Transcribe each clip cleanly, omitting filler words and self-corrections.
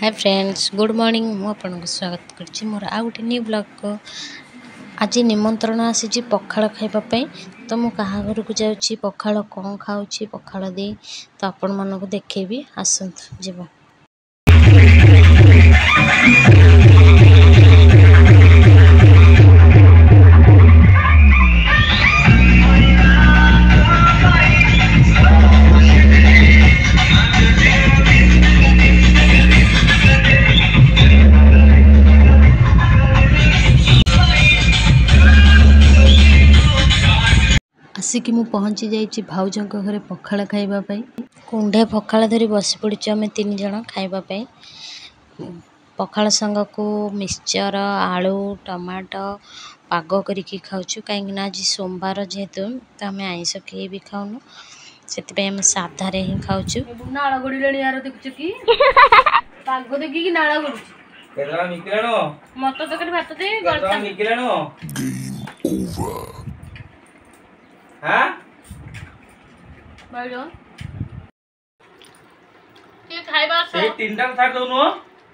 hi friends good morning मुझे स्वागत कर मोर आउ गोटे न्यू ब्लॉग को आज निमंत्रण आसी पखाड़ खाइबापी तो मु कहा घर को जाऊँगी पखाड़ कौन खाऊँ पखाड़ दे तो आपण मानक देखेबी आसतु जीवा आसिक मु पहुँची जाइए भाउजों घरे पखाड़ खाइबापी कुंडे पखाड़ धरी बस पड़े आम 3 जन खाइबापी पखाड़ संग को मिक्सचर आलू टमाटो पाग करके खाऊँ कहीं आज सोमवार जेहेतु तो आम आईष कहीं भी खाऊनु से आम साधार ही खाऊँ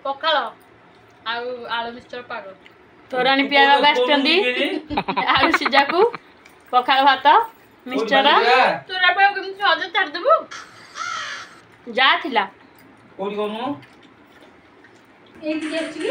पखाड़ आलू मिक्सचर पाग तोराणी पिया आलू सीजा को पखाड़ भात मिक्सचर तोरा पे केमि सहज छाड़ देबु जा थिला कोडी कोनु एंती जाछि